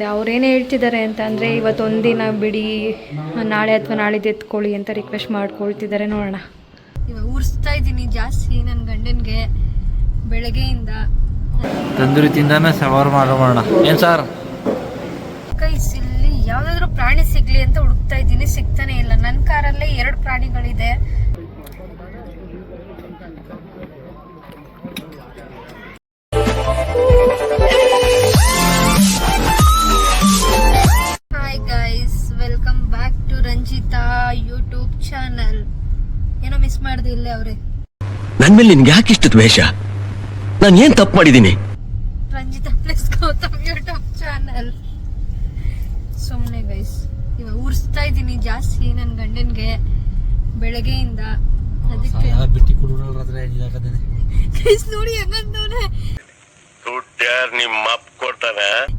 ಅವ್ರೇನು ಹೇಳ್ತಿದ್ದಾರೆ ಅಂತ ಅಂದರೆ ಇವತ್ತೊಂದಿನ ಬಿಡಿ, ನಾಳೆ ಅಥವಾ ನಾಳಿದ್ದು ಎತ್ಕೊಳ್ಳಿ ಅಂತ ರಿಕ್ವೆಸ್ಟ್ ಮಾಡ್ಕೊಳ್ತಿದ್ದಾರೆ. ನೋಡೋಣ. ಇವಾಗ ಉರ್ಸ್ತಾ ಇದ್ದೀನಿ ಜಾಸ್ತಿ ನನ್ನ ಗಂಡನಿಗೆ ಬೆಳಗ್ಗೆಯಿಂದ. ತಂದೂರಿ ತಿಂದಾನೆ ಸವಾರು ಮಾಡೋಣ ಏನು ಸರ್. ಇಲ್ಲಿ ಯಾವುದಾದ್ರೂ ಪ್ರಾಣಿ ಸಿಗ್ಲಿ ಅಂತ ಹುಡುಕ್ತಾ ಇದ್ದೀನಿ, ಸಿಗ್ತಾನೆ ಇಲ್ಲ. ನನ್ನ ಕಾರಲ್ಲೇ 2 ಪ್ರಾಣಿಗಳಿದೆ. Welcome back to Ranjitha YouTube channel. ಏನೋ ಮಿಸ್ ಮಾಡಿದೆ ಇಲ್ಲೇ ಅವ್ರೆ. ನನ್ ಮೇಲೆ ನಿನ್ಗೆ ಯಾಕೆ ಇಷ್ಟು ದ್ವೇಷ? ನಾನು ಏನ್ ತಪ್ಪು ಮಾಡಿದ್ದೀನಿ? Ranjita plus Gautam YouTube channel. ಸುಮ್ಮನೆ ಗೈಸ್ ಇವಾಗ ಉರ್ಸ್ತಾ ಇದ್ದೀನಿ ಜಾಸ್ತಿ ನನ್ನ ಗಂಡನ್ಗೆ ಬೆಳಗ್ಗೆಯಿಂದ. ಅದಕ್ಕೆ ಗೈಸ್ ನೋಡಿ ಹೆಂಗಂತವ್ನೆ.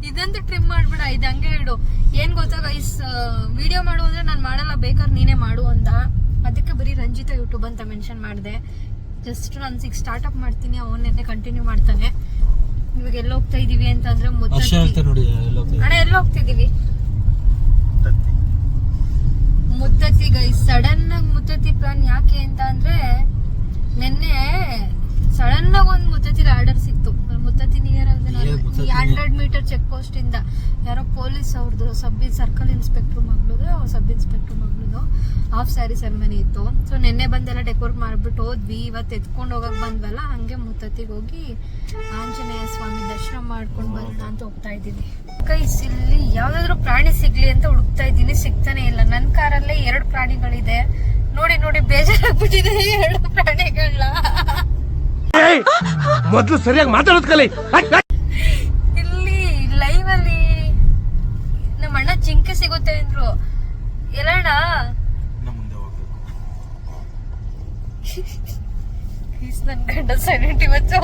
ಇದಂತೂ ಟ್ರಿಮ್ ಮಾಡ್ಬಿಡ, ಇದು ಹಂಗೆ ಇಡು. ಏನ್ ಗೊತ್ತಾ ಗೈಸ್, ವಿಡಿಯೋ ಮಾಡು ಅಂದ್ರೆ ನಾನು ಮಾಡಲ್ಲ, ಬೇಕಾದ್ರೆ ನೀನೇ ಮಾಡು ಅಂತ. ಅದಕ್ಕೆ ಬರೀ ರಂಜಿತಾ ಯೂಟ್ಯೂಬ್ ಅಂತ ಮೆನ್ಷನ್ ಮಾಡಿದೆ. ಜಸ್ಟ್ ನಾನು 6 ಸ್ಟಾರ್ಟ್ಅಪ್ ಮಾಡ್ತೀನಿ, ಅವನ್ನೆಲ್ಲ ಕಂಟಿನ್ಯೂ ಮಾಡ್ತಾನೆ. ಇವಾಗ ಎಲ್ಲ ಹೋಗ್ತಾ ಇದೀವಿ ಅಂತ ಅಂದ್ರೆ ಅಣ್ಣ ಎಲ್ಲ ಹೋಗ್ತಿದೀವಿ ಮುತ್ತತ್ತಿ ಗೈಸ್. ಸಡನ್ ಆಗಿ ಮುತ್ತತ್ತಿ ಪ್ಲಾನ್ ಯಾಕೆ ಅಂತ ಅಂದ್ರೆ, ನಿನ್ನೆ ಸಡನ್ ಆಗಿ ಒಂದು ಮುತ್ತತ್ತಿ ಆರ್ಡರ್ ಸಿಕ್ತು. Muthathi near 100 metre check post ಇಂದ ಯಾರೋ ಪೊಲೀಸ್ ಅವ್ರದ್ದು ಸರ್ಕಲ್ ಇನ್ಸ್ಪೆಕ್ಟರ್ ಮಗಳದು ಹಾಫ್ ಸ್ಯಾರಿ ಸೆರೆಮನಿ ಇತ್ತು. ಸೊ ನಿನ್ನೆ ಬಂದೆಲ್ಲ ಡೆಕೋರೇಟ್ ಮಾಡ್ಬಿಟ್ಟು ಹೋದ್ವಿ. ಇವತ್ತು ಎತ್ಕೊಂಡು ಹೋಗಕ್ ಬಂದ್ವಲ್ಲ, ಹಂಗೆ ಮುತ್ತತ್ತಿಗೆ ಹೋಗಿ ಆಂಜನೇಯ ಸ್ವಾಮಿ ದರ್ಶನ ಮಾಡ್ಕೊಂಡು ಬರೋಣ ಅಂತ ಹೋಗ್ತಾ ಇದ್ದೀನಿ. ಗೈಸ್ ಇಲ್ಲಿ ಯಾವ್ದಾದ್ರು ಪ್ರಾಣಿ ಸಿಗ್ಲಿ ಅಂತ ಹುಡುಕ್ತಾ ಇದ್ದೀನಿ, ಸಿಗ್ತಾನೆ ಇಲ್ಲ. ನನ್ನ ಕಾರಲ್ಲೇ 2 ಪ್ರಾಣಿಗಳಿದೆ. ನೋಡಿ ನೋಡಿ ಬೇಜಾರಾಗ್ಬಿಟ್ಟಿದೆ 2 ಪ್ರಾಣಿಗಳನ್ನ. ಮೊದಲು ಸರಿಯಾಗಿ ಮಾತಾಡೋದ್ ಕಲಿ. ಇಲ್ಲಿ ಲೈವ್ ಅಲ್ಲಿ ನಮ್ಮ ಅಣ್ಣ ಜಿಂಕೆ ಸಿಗುತ್ತೆ ಅಂದ್ರು. ಎಲ್ಲಣ್ಣ ನನ್ ಗಂಡ ಸೈಲೆಂಟ್ ಇವತ್ತು.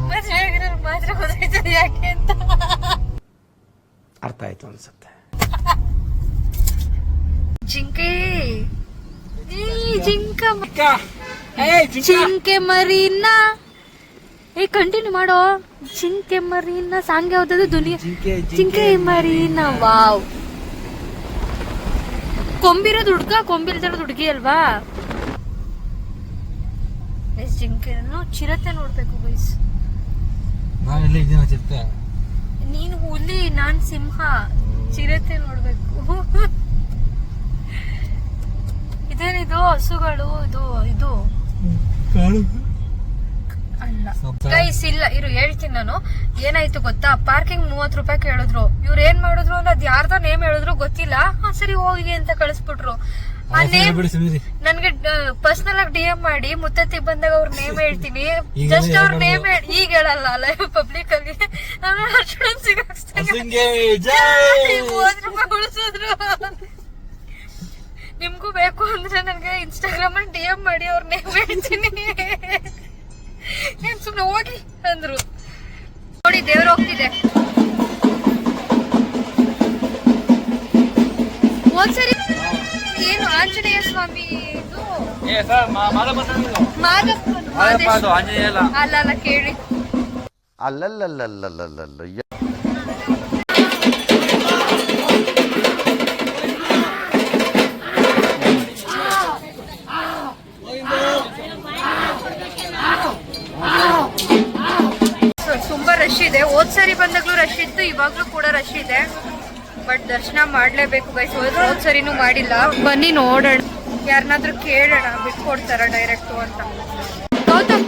ಮದ್ವೆ ಆಗಿರೋರು ಮಾತ್ರ ಗೊತ್ತಾಯ್ತದೆ ಯಾಕೆ ಅಂತ. ಅರ್ಥ ಆಯ್ತು ಅನ್ಸುತ್ತೆ. ಜಿಂಕೆ ಜಿಂಕೆ ಮರಿನ ಕಂಟಿನ್ಯೂ ಮಾಡೋ. ಜಿಂಕೆ ಮರಿನ ಸಾಂಗ್ ಯಾವ್ದದು? ದುನಿಯಾ ಜಿಂಕೆ ಮರಿನ. ವಾವ್, ಕೊಂಬಿರೋದು ಹುಡ್ಕ, ಕೊಂಬಿಲ್ದಿರೋದು ಹುಡುಗಿ ಅಲ್ವಾ? ಜಿಂಕೆ ಚಿರತೆ ನೋಡ್ಬೇಕು ಗೈಸ್. ನೀನು ಹುಲಿ, ನಾನ್ ಸಿಂಹ. ಚಿರತೆ ನೋಡ್ಬೇಕು. ಇದೇನಿದು? ಹಸುಗಳು. ಇದು ಅಲ್ಲ ಗೈಸ್, ಇಲ್ಲ ಇರು ಹೇಳ್ತೀನಿ ನಾನು. ಏನಾಯ್ತು ಗೊತ್ತಾ, ಪಾರ್ಕಿಂಗ್ 30 ರೂಪಾಯಿ ಕೇಳಿದ್ರು. ಇವ್ರು ಏನ್ ಮಾಡಿದ್ರು ಅಂದ್ರೆ, ಅದ್ ಯಾರ್ದೋ ನೇಮ್ ಹೇಳಿದ್ರು ಗೊತ್ತಿಲ್ಲ. ಸರಿ ಹೋಗಿ ಅಂತ ಕಳಿಸ್ಬಿಟ್ರು. ಆ ನೇಮ್ ನನ್ಗೆ ಪರ್ಸನಲ್ ಆಗಿ DM ಮಾಡಿ, ಮುತ್ತತ್ತಿ ಬಂದಾಗ ಅವ್ರ ನೇಮ್ ಹೇಳ್ತೀನಿ. ಜಸ್ಟ್ ಅವ್ರ ನೇಮ್ ಈಗ ಹೇಳಲ್ಲ ಲೈವ್ ಪಬ್ಲಿಕ್ ಅಲ್ಲಿ. ಉಳಿಸಿದ್ರು. ನಿಮ್ಗೂ ಬೇಕು ಅಂದ್ರೆ ನನ್ಗೆ ಇನ್ಸ್ಟಾಗ್ರಾಮ್ ಅಲ್ಲಿ DM ಮಾಡಿ, ಅವ್ರ ನೇಮ್ ಹೇಳ್ತೀನಿ. ಏನ್ ಸುಮ್ನೆ ಹೋಗಿ ಅಂದ್ರು. ನೋಡಿ ದೇವ್ರ ಹೋಗ್ತಿದೆ. ಒಂದ್ಸರಿ ಏನು ಆಂಜನೇಯ ಸ್ವಾಮಿ ಅಲ್ಲ ಕೇಳಿ. ಅಲ್ಲಲ್ಲಲ್ಲಲ್ಲಲ್ಲಲ್ಲ ತುಂಬಾ ರಶ್ ಇದೆ. ಹೋದ್ಸರಿ ಬಂದಾಗ್ಲೂ ರಶ್ ಇತ್ತು, ಇವಾಗ್ಲೂ ಕೂಡ ರಶ್ ಇದೆ. ಬಟ್ ದರ್ಶನ ಮಾಡ್ಲೇಬೇಕು ಗೈಸ್. ಹೋದ್ಸರಿನೂ ಮಾಡಿಲ್ಲ. ಬನ್ನಿ ನೋಡೋಣ, ಯಾರನ್ನಾದ್ರೂ ಕೇಳೋಣ, ಬಿಟ್ಕೊಡ್ತಾರ ಡೈರೆಕ್ಟ್ ಅಂತ. ಗೌತಮ್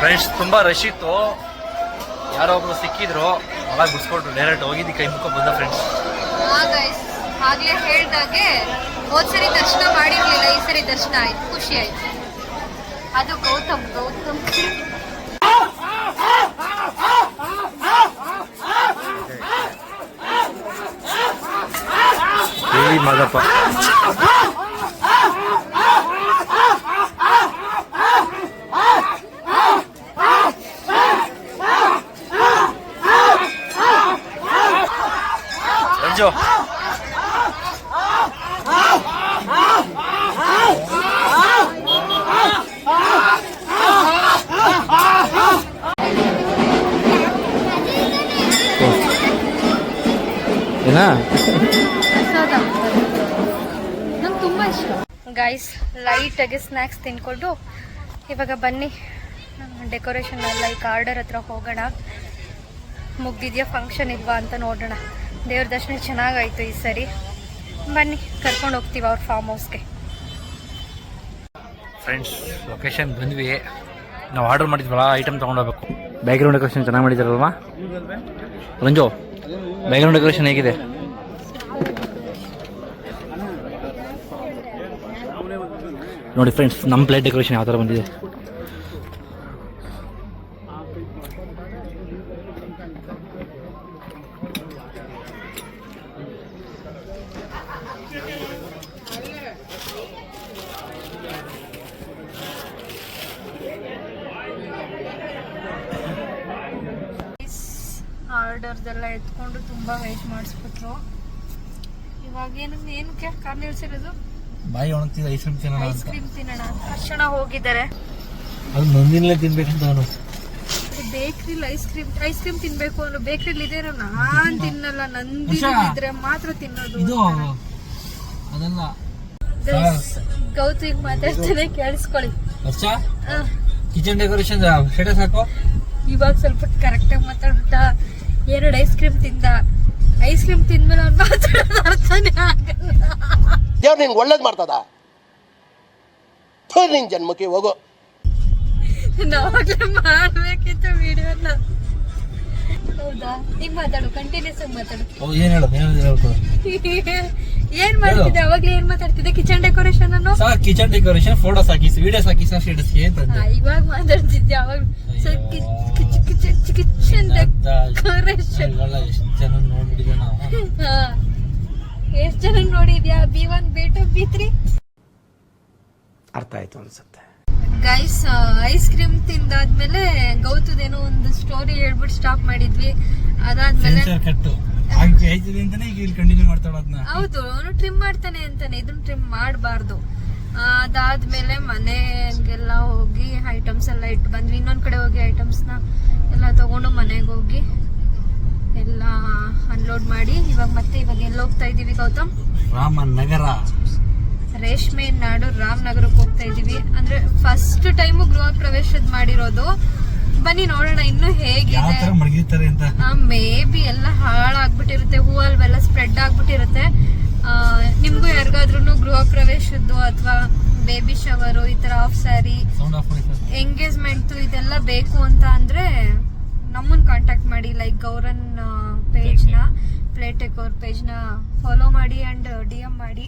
ಫ್ರೆಂಡ್ಸ್, ತುಂಬಾ ರಶ್ ಇತ್ತು. ಯಾರೋ ಒಬ್ರು ಸಿಕ್ಕಿದ್ರು, ಅವಾಗ ಬಿಡಿಸ್ಕೊಟ್ರು. ಡೈರೆಕ್ಟ್ ಹೋಗಿದ್ದು ಕೈ ಮುಖ ಬಂದ ಫ್ರೆಂಡ್ಸ್. ಆಗ್ಲೇ ಹೇಳ್ದಾಗೆ ಹೋದ್ಸರಿ ದರ್ಶನ ಮಾಡಿರ್ಲಿಲ್ಲ, ಈ ಸರಿ ದರ್ಶನ ಆಯ್ತು, ಖುಷಿ ಆಯ್ತು. ಅದು ಗೌತಮ್ ಮಗಪ್ಪ ರಂಜು. ಏನಾ ನಂಗೆ ತುಂಬ ಇಷ್ಟ. ಗೈಸ್ ಲೈಟಾಗಿ ಸ್ನ್ಯಾಕ್ಸ್ ತಿನ್ಕೊಂಡು ಇವಾಗ ಬನ್ನಿ ಡೆಕೋರೇಷನ್ ಎಲ್ಲ ಈ ಕಾರ್ಡರ್ ಹತ್ರ ಹೋಗೋಣ. ಮುಗ್ದಿದೆಯಾ ಫಂಕ್ಷನ್ ಇಲ್ವಾ ಅಂತ ನೋಡೋಣ. ದೇವ್ರ ದರ್ಶನ ಚೆನ್ನಾಗಾಯ್ತು ಈ ಸರಿ. ಬನ್ನಿ ಕರ್ಕೊಂಡು ಹೋಗ್ತೀವಿ ಅವ್ರ ಫಾರ್ಮ್ ಹೌಸ್ಗೆ. ಫ್ರೆಂಡ್ಸ್ ಲೊಕೇಶನ್ ಬಂದ್ವಿ. ನಾವು ಆರ್ಡರ್ ಮಾಡಿದ್ವಲ್ಲ ಐಟಮ್ ತೊಗೊಂಡೋಗ್ಬೇಕು. ಬ್ಯಾಕ್ಗ್ರೌಂಡ್ ಡೆಕೋರೇಷನ್ ಚೆನ್ನಾಗಿ ಮಾಡಿದಾರಲ್ವಾ ರಂಜು? ಬ್ಯಾಕ್ಗ್ರೌಂಡ್ ಡೆಕೋರೇಷನ್ ಹೇಗಿದೆ? ನೋಡಿ ಫ್ರೆಂಡ್ಸ್, ನಮ್ಮ ಪ್ಲೇಟ್ ಡೆಕೋರೇಷನ್ ಯಾವ ಥರ ಬಂದಿದೆ. ಆರ್ಡರ್ದೆಲ್ಲ ಎತ್ಕೊಂಡು ತುಂಬ ವೇಟ್ ಮಾಡಿಸ್ಬಿಟ್ರು. ಇವಾಗ ಏನಕ್ಕೆ ಕಾರ್ ನಿಲ್ಸಿರೋದು? ಬಾಯಿ ಒಣಗ್ತಿದೆ. ಐಸ್ ಕ್ರೀಮ್ ತಿನ್ನೋಣ. ಐಸ್ ಕ್ರೀಮ್ ತಿನ್ನೋಣ. ತಕ್ಷಣ ಹೋಗಿದ್ದಾರೆ. ಅದು ನಂದಿನಲ್ಲೇ ತಿನ್ಬೇಕಂತ ಅವನು. ಬೇಕ್ರಿಲಿ ಐಸ್ ಕ್ರೀಮ್ ತಿನ್ಬೇಕು ಅಂದ್ರೆ ಬೇಕ್ರಿಲಿ ಇದೆ. ನಾನ್ ತಿನ್ನಲ್ಲ, ನಂದಿನಿ ಇದ್ರೆ ಮಾತ್ರ ತಿನ್ನೋದು. ಅದಲ್ಲ ಗೌತಿಗೆ ಮಾತಾಡ್ತಾನೆ, ಕೇಳಿಸ್ಕೊಳ್ಳಿ. ಕಿಚನ್ ಡೆಕೋರೇಷನ್ ಸ್ಟೇಟಸ್ ಹಾಕೋ. ಇವಾಗ ಸ್ವಲ್ಪ ಕರೆಕ್ಟಾಗಿ ಮಾತಾಡ್ಬಿಟ್ಟ. 2 ಐಸ್ ಕ್ರೀಮ್ ತಿಂದ. ಐಸ್ ಕ್ರೀಮ್ ತಿಂದ್ಮೇಲೆ ಅವ್ನು ಮಾತಾಡೋದು ಅರ್ಥನೇ ಆಗಲ್ಲ. ದೇವ್ರು ನಿನ್ಗೆ ಒಳ್ಳೇದು ಮಾಡ್ತದ. ನಿನ್ ಜನ್ಮಕ್ಕೆ ಹೋಗೋ. ನಾವಾಗ್ಲೇ ಮಾಡ್ಬೇಕಿತ್ತು ವಿಡಿಯೋನ. ಹೌದಾ? ಈಗ ಮಾತಾಡು, ಕಂಟಿನ್ಯೂಸ್ ಆಗಿ ಮಾತಾಡು. ಏನ್ ಹೇಳೋದು? ಏನ್ ಮಾಡ್ತಿದ್ದೆ ಅವಾಗ್ಲೇ? ಏನ್ ಮಾತಾಡ್ತಿದ್ದೆ? ಕಿಚನ್ ಡೆಕೋರೇಷನ್ ಅನ್ನು ಕಿಚನ್ ಡೆಕೋರೇಷನ್ ಫೋಟೋಸ್ ಹಾಕಿ, ವಿಡಿಯೋಸ್ ಹಾಕಿ ಸ್ಟೇಟಸ್ ಇವಾಗ ಮಾತಾಡ್ತಿದ್ದೆ. ಅವಾಗ ಕಿಚನ್ ಡೆಕೋರೇಷನ್ ಎಷ್ಟ್ ಜನ ನೋಡಿದ್ಯಾ? B1 B2 B3 ಅರ್ಥ ಆಯ್ತು ಅನ್ಸುತ್ತೆ. ಗೈಸ್ ಐಸ್ ಕ್ರೀಮ್ ತಿಂದಾದ್ಮೇಲೆ ಗೌತದೇನೋ ಒಂದು ಸ್ಟೋರಿ ಹೇಳ್ಬಿಟ್ಟು ಸ್ಟಾಪ್ ಮಾಡಿದ್ವಿ. ಅದಾದ್ಮೇಲೆ ಹೌದು, ಅವನು ಟ್ರಿಮ್ ಮಾಡ್ತಾನೆ ಅಂತಾನೆ. ಇದನ್ನ ಟ್ರಿಮ್ ಮಾಡಬಾರ್ದು. ಅದಾದ್ಮೇಲೆ ಮನೆಗೆಲ್ಲ ಹೋಗಿ ಐಟಮ್ಸ್ ಎಲ್ಲ ಇಟ್ಟು ಬಂದ್ವಿ. ಇನ್ನೊಂದ್ ಕಡೆ ಹೋಗಿ ಐಟಮ್ಸ್ನ ಎಲ್ಲ ತಗೊಂಡು ಮನೆಗೆ ಹೋಗಿ ಎಲ್ಲ ಅನ್ಲೋಡ್ ಮಾಡಿ ಇವಾಗ ಎಲ್ಲಿ ಹೋಗ್ತಾ ಇದೀವಿ ಗೌತಮ್? ರಾಮನಗರ, ರೇಷ್ಮೆ ನಾಡು ರಾಮನಗರಕ್ಕೆ ಹೋಗ್ತಾ ಇದೀವಿ. ಅಂದ್ರೆ ಫಸ್ಟ್ ಟೈಮು ಗೃಹ ಪ್ರವೇಶದ ಮಾಡಿರೋದು. ಬನ್ನಿ ನೋಡೋಣ ಇನ್ನು ಹೇಗಿದೆ. ಮೇ ಬಿ ಎಲ್ಲ ಹಾಳಾಗ್ಬಿಟ್ಟಿರುತ್ತೆ, ಹೂವಲ್ವೆಲ್ಲ ಸ್ಪ್ರೆಡ್ ಆಗ್ಬಿಟ್ಟಿರುತ್ತೆ. ನಿಮ್ಗೂ ಯಾರಿಗಾದ್ರೂ ಗೃಹ ಪ್ರವೇಶದ್ದು ಅಥವಾ ಬೇಬಿ ಶವರು, ಈ ತರ ಆಫ್ ಸ್ಯಾರಿ, ಎಂಗೇಜ್ಮೆಂಟ್ ಇದೆಲ್ಲ ಬೇಕು ಅಂತ ಅಂದ್ರೆ ನಮ್ಮನ್ನ ಕಾಂಟ್ಯಾಕ್ಟ್ ಮಾಡಿ. ಲೈಕ್ ಗೌರನ್ ಪೇಜ್ನ, ಪ್ಲೇಟ್ ಡೆಕೋರ್ ಪೇಜ್ನ ಫಾಲೋ ಮಾಡಿ ಅಂಡ್ DM ಮಾಡಿ.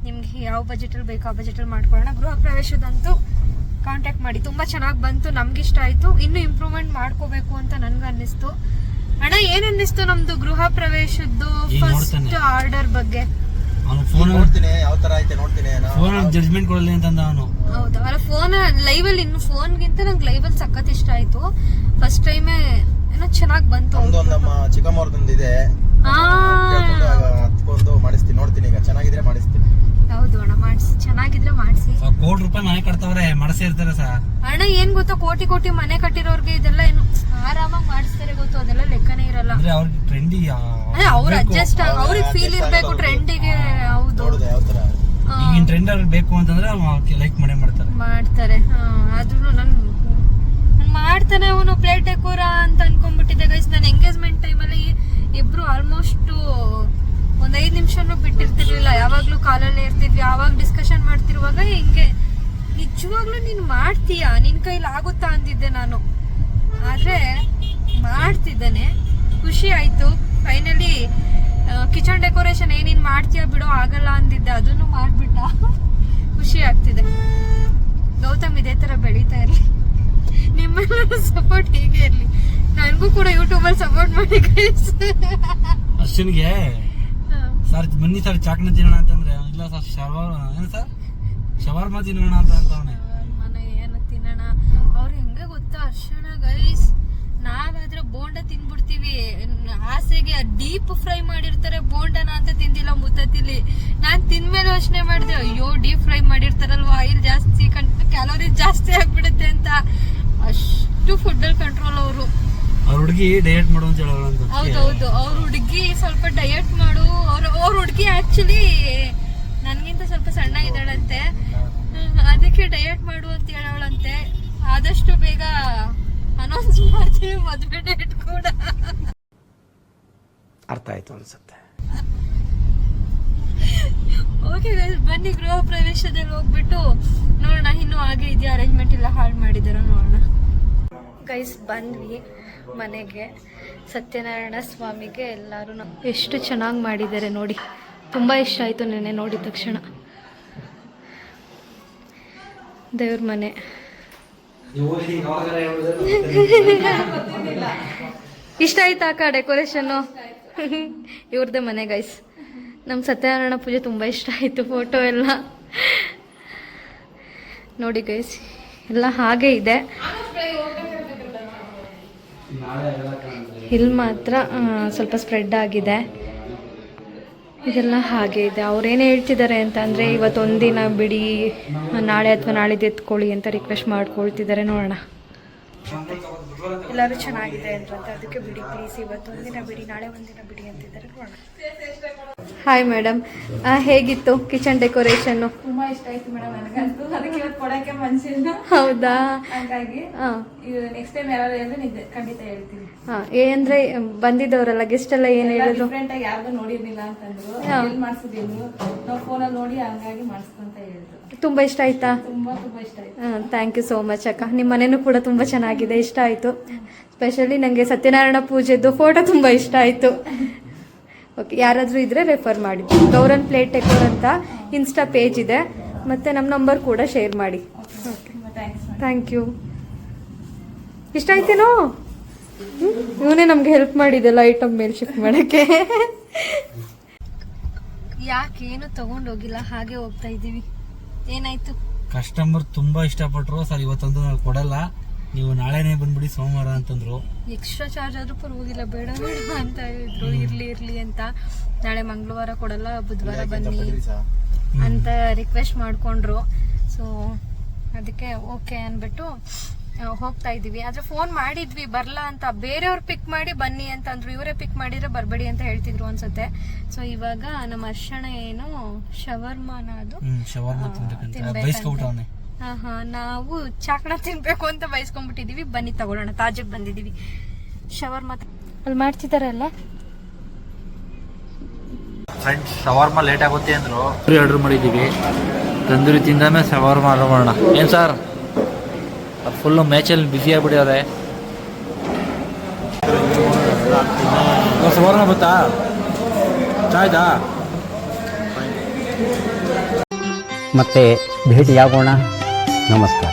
ನಿಮ್ಗೆ ಯಾವ ಬಜೆಟಲ್ಲಿ ಬೇಕೋ ಆ ಬಜೆಟಲ್ಲಿ ಮಾಡ್ಕೊಳ್ಳೋಣ. ಗೃಹ ಪ್ರವೇಶದಂತೂ ಕಾಂಟ್ಯಾಕ್ಟ್ ಮಾಡಿ. ತುಂಬಾ ಚೆನ್ನಾಗಿ ಬಂತು, ನಮ್ಗೆ ಇಷ್ಟ ಆಯ್ತು. ಇನ್ನೂ ಇಂಪ್ರೂವ್ಮೆಂಟ್ ಮಾಡ್ಕೋಬೇಕು ಅಂತ ನನ್ಗೆ ಅನ್ನಿಸ್ತು. ಅಣ್ಣ ಏನ್ ಅನ್ನಿಸ್ತು ನಮ್ದು ಗೃಹ ಪ್ರವೇಶದ್ದು ಫಸ್ಟ್ ಆರ್ಡರ್ ಬಗ್ಗೆ? ಜಡ್ಜ್ಮೆಂಟ್ ಕೊಡಲಿ ಅಂತ ಅವನು. ಹೌದಾ? ಅಲ್ಲ ಫೋನ್ ಲೈವ್ ಅಲ್ಲಿ, ಇನ್ನು ಫೋನ್ಗಿಂತ ನಂಗೆ ಲೈವ್ ಅಲ್ಲಿ ಸಖತ್ ಇಷ್ಟ ಆಯ್ತು. ಫಸ್ಟ್ ಟೈಮೇ ಏನೋ ಚೆನ್ನಾಗಿ ಬಂತು. ಚಿಕ್ಕಮ್ಮವ್ರದೊಂದಿದೆ, ಮಾಡಿಸ್ತೀನಿ, ನೋಡ್ತೀನಿ. ಈಗ ಚೆನ್ನಾಗಿದ್ರೆ ಮಾಡಿಸ್ತೀನಿ. ಹೌದು ಅಣ್ಣ, ಮಾಡಿಸಿ. ಚೆನ್ನಾಗಿದ್ರೆ ಮಾಡಿಸಿ. ಕೋಟಿ ರೂಪಾಯಿ ಮನೆ ಕಟ್ತವ್ರೆ, ಮಾಡಿಸಿ ಇರ್ತಾರೆ ಸರ್. ಅಣ್ಣ ಏನ್ ಗೊತ್ತಾ, ಕೋಟಿ ಮನೆ ಕಟ್ಟಿರೋರ್ಗೆ ಇದೆಲ್ಲ ಏನು ಆರಾಮಾಗಿ ಮಾಡಿಸ್ತಾರೆ ಗೊತ್ತು. ಅದೆಲ್ಲ ಲೆಕ್ಕನೇ ಇರಲ್ಲ. ಅವ್ರು ಅಡ್ಜಸ್ಟ್, ಅವ್ರಿಗೆ ಫೀಲ್ ಇರ್ಬೇಕು ಟ್ರೆಂಡಿಗೆ. ಹೌದು, ಈಗಿನ ಟ್ರೆಂಡ್ ಅವ್ರಿಗೆ ಬೇಕು ಅಂತಂದ್ರೆ ಲೈಕ್ ಮಾಡ್ತಾರೆ. ಆದ್ರೂ ನನ್ ಮಾಡ್ತಾನೆ ಅವನು ಪ್ಲೇಟ್ ಡೆಕೋರ ಅಂತ ಅನ್ಕೊಂಡ್ಬಿಟ್ಟಿದ್ದೆ ಗೈಸ್. ನಾನು ಎಂಗೇಜ್ಮೆಂಟ್ ಟೈಮಲ್ಲಿ ಇಬ್ರು ಆಲ್ಮೋಸ್ಟ್ ಒಂದ್ 5 ನಿಮಿಷನೂ ಬಿಟ್ಟಿರ್ತಿರ್ಲಿಲ್ಲ. ಯಾವಾಗ್ಲೂ ಕಾಲಲ್ಲೇ ಇರ್ತಿದ್ವಿ. ಆವಾಗ ಡಿಸ್ಕಷನ್ ಮಾಡ್ತಿರುವಾಗ ಹಿಂಗೆ ನಿಜವಾಗ್ಲೂ ನೀನ್ ಮಾಡ್ತೀಯಾ, ನಿನ್ ಕೈಲಿ ಆಗುತ್ತಾ ಅಂದಿದ್ದೆ ನಾನು. ಆದ್ರೆ ಮಾಡ್ತಿದ್ದಾನೆ, ಖುಷಿ ಆಯ್ತು. ಫೈನಲಿ ಕಿಚನ್ ಡೆಕೋರೇಷನ್ ಏನೇನ್ ಮಾಡ್ತೀಯಾ ಬಿಡೋ, ಆಗಲ್ಲ ಅಂದಿದ್ದೆ, ಅದನ್ನು ಮಾಡ್ಬಿಟ್ಟ. ಖುಷಿ ಆಗ್ತಿದೆ. ಗೌತಮ್ ಇದೇ ತರ ಬೆಳೀತಾ ಇರ್ಲಿ, ನಿಮ್ಮೆಲ್ಲರೂ ಸಪೋರ್ಟ್ ಹೀಗೆ ಇರ್ಲಿ. ನನ್ಗೂ ಕೂಡ ಯೂಟ್ಯೂಬಲ್ಲಿ ಸಪೋರ್ಟ್ ಮಾಡಿ ಗೈಸ್. ಅಶ್ವಿನ್ಗೆ ಸರ್ ಬನ್ನಿ ಸರ್ ಚಾಕ್ನ ತಿನ್ನೋಣ ಅಂತಂದ್ರೆ ಇಲ್ಲ ಸರ್ ಶವರ್ಮ ತಿನ್ನೋಣ ಅಂತ ಅಂತವನೆ. ಮನೆ ಏನು ತಿನ್ನೋಣ? ಅವ್ರು ಹೆಂಗೆ ಗೊತ್ತಾ ಅರ್ಶನ ಗೈಸ್, ನಾವಾದ್ರೆ ಬೋಂಡ ತಿನ್ಬಿಡ್ತೀವಿ, ಆಸೆಗೆ ಡೀಪ್ ಫ್ರೈ ಮಾಡಿರ್ತಾರೆ ಬೋಂಡನ ಅಂತ ತಿಂದಿಲ್ಲ ಮುತ್ತತ್ತಿಲಿ. ನಾನ್ ತಿಂದ್ಮೇಲೆ ಯೋಚನೆ ಮಾಡಿದೆ, ಅಯ್ಯೋ ಡೀಪ್ ಫ್ರೈ ಮಾಡಿರ್ತಾರಲ್ವಾ, ಆಯಿಲ್ ಜಾಸ್ತಿ, ಕ್ಯಾಲೋರೀಸ್ ಜಾಸ್ತಿ ಆಗ್ಬಿಡುತ್ತೆ ಅಂತ. ಅಷ್ಟು ಫುಡ್ ಅಲ್ಲಿ ಕಂಟ್ರೋಲ್ ಅವರು. ಅವ್ರ ಹುಡುಗಿ ಡಯಟ್ ಮಾಡು ಅಂತ ಹೇಳೋಣ. ಹೌದೌದು, ಅವ್ರ ಹುಡುಗಿ ಸ್ವಲ್ಪ ಡಯಟ್ ಮಾಡು. ಅವ್ರ ಹುಡುಗಿ ಆಕ್ಚುಲಿ ನನ್ಗಿಂತ ಸ್ವಲ್ಪ ಸಣ್ಣ ಇದ್ದಾಳಂತೆ, ಅದಕ್ಕೆ ಡಯಟ್ ಮಾಡು ಅಂತ ಹೇಳೋಳಂತೆ. ಆದಷ್ಟು ಬೇಗ ಅನೌನ್ಸ್ ಮಾಡ್ತೀವಿ ಮದ್ವೆ ಡೇಟ್ ಕೂಡ. ಅರ್ಥ ಆಯ್ತು ಅನ್ಸುತ್ತೆ. ಓಕೆ ಗೈಸ್, ಬನ್ನಿ ಗೃಹ ಪ್ರವೇಶದಲ್ಲಿ ಹೋಗ್ಬಿಟ್ಟು ನೋಡೋಣ ಇನ್ನು ಹಾಗೆ ಇದೆಯಾ, ಅರೇಂಜ್ಮೆಂಟ್ ಎಲ್ಲ ಹಾಳು ಮಾಡಿದಾರ ನೋಡೋಣ. ಗೈಸ್ ಬಂದ್ವಿ ಮನೆಗೆ. ಸತ್ಯನಾರಾಯಣ ಸ್ವಾಮಿಗೆ ಎಲ್ಲರೂ ಎಷ್ಟು ಚೆನ್ನಾಗಿ ಮಾಡಿದ್ದಾರೆ ನೋಡಿ, ತುಂಬ ಇಷ್ಟ ಆಯಿತು ನೆನ್ನೆ ನೋಡಿದ ತಕ್ಷಣ. ದೇವ್ರ ಮನೆ ಇಷ್ಟ ಆಯ್ತಾ ಅಕ್ಕ ಡೆಕೋರೇಷನ್ನು? ಇವ್ರದ್ದೇ ಮನೆ ಗೈಸ್. ನಮ್ಮ ಸತ್ಯನಾರಾಯಣ ಪೂಜೆ ತುಂಬ ಇಷ್ಟ ಆಯಿತು, ಫೋಟೋ ಎಲ್ಲ ನೋಡಿ ಗೈಸ್, ಎಲ್ಲ ಹಾಗೆ ಇದೆ. ಇಲ್ಲಿ ಮಾತ್ರ ಸ್ವಲ್ಪ ಸ್ಪ್ರೆಡ್ ಆಗಿದೆ, ಇದೆಲ್ಲ ಹಾಗೆ ಇದೆ. ಅವ್ರೇನು ಹೇಳ್ತಿದ್ದಾರೆ ಅಂತ ಅಂದರೆ ಇವತ್ತೊಂದಿನ ಬಿಡಿ, ನಾಳೆ ಅಥವಾ ನಾಳಿದ್ದು ಎತ್ಕೊಳ್ಳಿ ಅಂತ ರಿಕ್ವೆಸ್ಟ್ ಮಾಡ್ಕೊಳ್ತಿದ್ದಾರೆ. ನೋಡೋಣ, ಎಲ್ಲರೂ ಚೆನ್ನಾಗಿದೆ ಅಂದ್ರಂತೆ, ಅದಕ್ಕೆ ಬಿಡಿ ಪ್ಲೀಸ್ ಇವತ್ತೊಂದಿನ ಬಿಡಿ, ನಾಳೆ ಒಂದಿನ ಬಿಡಿ ಅಂತಿದ್ದಾರೆ. ನೋಡೋಣ. ಹಾಯ್ ಮೇಡಮ್, ಹೇಗಿತ್ತು ಕಿಚನ್ ಡೆಕೋರೇಷನ್ನು? ತುಂಬಾ ಇಷ್ಟ ಆಯ್ತು ಮೇಡಮ್ ನನಗಂತೂ. ಅದಕ್ಕೆ ಇವತ್ತು ಕೊಡಕ್ಕೆ ಮನ್ಸಿಲ್ಲ. ಹೌದಾ? ಹಾಗಾಗಿ ನೆಕ್ಸ್ಟ್ ಟೈಮ್ ಯಾರು ಹೇಳಿದ್ರೆ ಖಂಡಿತ ಹೇಳ್ತೀನಿ. ಏನಂದ್ರೆ ಬಂದಿದ್ದವರಲ್ಲ ಗೆಸ್ಟ್ ಎಲ್ಲ ಏನ್ ಹೇಳಿದ್ರು? ಡಿಫ್ರೆಂಟ್ ಆಗಿ ಯಾರ್ದು ನೋಡಿರ್ಲಿಲ್ಲ ಅಂತಂದ್ರು, ಎಲ್ಲಿ ಮಾಡ್ಸಿದೀನಿ ನಾವು ಫೋನಲ್ಲಿ ನೋಡಿ ಹಂಗಾಗಿ ಮಾಡಿಸ್ಕೊಂತ ಹೇಳಿದ್ರು. ತುಂಬಾ ಇಷ್ಟ ಆಯ್ತಾ? ತುಂಬಾ ಇಷ್ಟ ಆಯ್ತು. ಥ್ಯಾಂಕ್ ಯು ಸೋ ಮಚ್ ಅಕ್ಕ. ನಿಮ್ಮ ಮನೆನೂ ಕೂಡ ತುಂಬ ಚೆನ್ನಾಗಿದೆ, ಇಷ್ಟ ಆಯಿತು. ಸ್ಪೆಷಲಿ ನನಗೆ ಸತ್ಯನಾರಾಯಣ ಪೂಜೆದ್ದು ಫೋಟೋ ತುಂಬ ಇಷ್ಟ ಆಯಿತು. ಓಕೆ, ಯಾರಾದರೂ ಇದ್ದರೆ ರೆಫರ್ ಮಾಡಿ. ಗೌರನ್ ಪ್ಲೇಟ್ ಡೆಕೋರ್ ಅಂತ ಇನ್ಸ್ಟಾ ಪೇಜ್ ಇದೆ, ಮತ್ತು ನಮ್ಮ ನಂಬರ್ ಕೂಡ ಶೇರ್ ಮಾಡಿ. Thank you. ಇಷ್ಟ ಆಯ್ತೇನೋ? ಇವನೇ ನಮ್ಗೆ ಹೆಲ್ಪ್ ಮಾಡಿದೆಲ್ಲ ಐಟಮ್ ಮೇಲೆ ಶಿಫ್ಟ್ ಮಾಡೋಕ್ಕೆ. ಯಾಕೇನು ತಗೊಂಡೋಗಿಲ್ಲ, ಹಾಗೆ ಹೋಗ್ತಾ ಇದ್ದೀವಿ. ಏನಾಯ್ತು? ಕಸ್ಟಮರ್ ತುಂಬಾ ಇಷ್ಟಪಟ್ರು. ಸರ್ ಇವತ್ತೊಂದು ನಾವು ಕೊಡಲ್ಲ, ನೀವು ನಾಳೆನೇ ಬಂದ್ಬಿಡಿ ಸೋಮವಾರ ಅಂತಂದ್ರು. ಎಕ್ಸ್ಟ್ರಾ ಚಾರ್ಜ್ ಆದ್ರೂ ಪರವಾಗಿಲ್ಲ, ಬೇಡ ಬೇಡ ಅಂತ ಹೇಳಿದ್ರು. ಇರ್ಲಿ ಅಂತ, ನಾಳೆ ಮಂಗಳವಾರ ಕೊಡಲ್ಲ, ಬುಧವಾರ ಬನ್ನಿ ಅಂತ ರಿಕ್ವೆಸ್ಟ್ ಮಾಡ್ಕೊಂಡ್ರು. ಸೊ ಅದಕ್ಕೆ ಓಕೆ ಅಂದ್ಬಿಟ್ಟು ಹೋಗ್ತಾ ಇದೀವಿ. ಆದ್ರೆ ಫೋನ್ ಮಾಡಿದ್ವಿ ಬರಲ್ಲ ಅಂತ, ಬೇರೆಯವ್ರು ಪಿಕ್ ಮಾಡಿ ಬನ್ನಿ ಅಂತ ಅಂದ್ರು. ಇವರೇ ಪಿಕ್ ಮಾಡಿದ್ರೆ ಬರಬೇಡಿ ಅಂತ ಹೇಳ್ತಿದ್ರು ಅನ್ಸುತ್ತೆ. ಸೊ ಇವಾಗ ನಮ್ಮ ಅರ್ಶನ ಏನು ಶವರ್ಮಾನ ಅದು ನಾವು ಚಾಕಣ ತಿನ್ಬೇಕು ಅಂತ ಬಯಸ್ಕೊಂಡ್ಬಿಟ್ಟಿದೀವಿ. ಬನ್ನಿ ತಗೊಳ್ಳೋಣ, ತಾಜಾಗ್ ಬಂದಿದೀವಿ. ಶವರ್ಮಾ ಅಲ್ಲಿ ಮಾಡ್ತಿದಾರಲ್ಲ ಫ್ರೆಂಡ್ಸ್, ಶವರ್ಮಾ ಲೇಟ್ ಆಗುತ್ತೆ ಅಂದ್ರು, ಆರ್ಡರ್ ಮಾಡಿದ್ದೀವಿ. ತಂದೂರಿ ತಿಂದಾಮೇ ಶವರ್ಮಾ ಆರ್ಡರ್ ಮಾಡೋಣ. ಏನು ಸರ್, ಫುಲ್ಲು ಮ್ಯಾಚಲ್ಲಿ ಬ್ಯುಸಿ ಆಗಿಬಿಟ್ಟಿದ್ದಾರೆ. ಶವರ್ಮಾ ಬತ್ತಾ ಚಾಯ್ದಾ? ಮತ್ತೆ ಭೇಟಿಯಾಗೋಣ. ನಮಸ್ಕಾರ.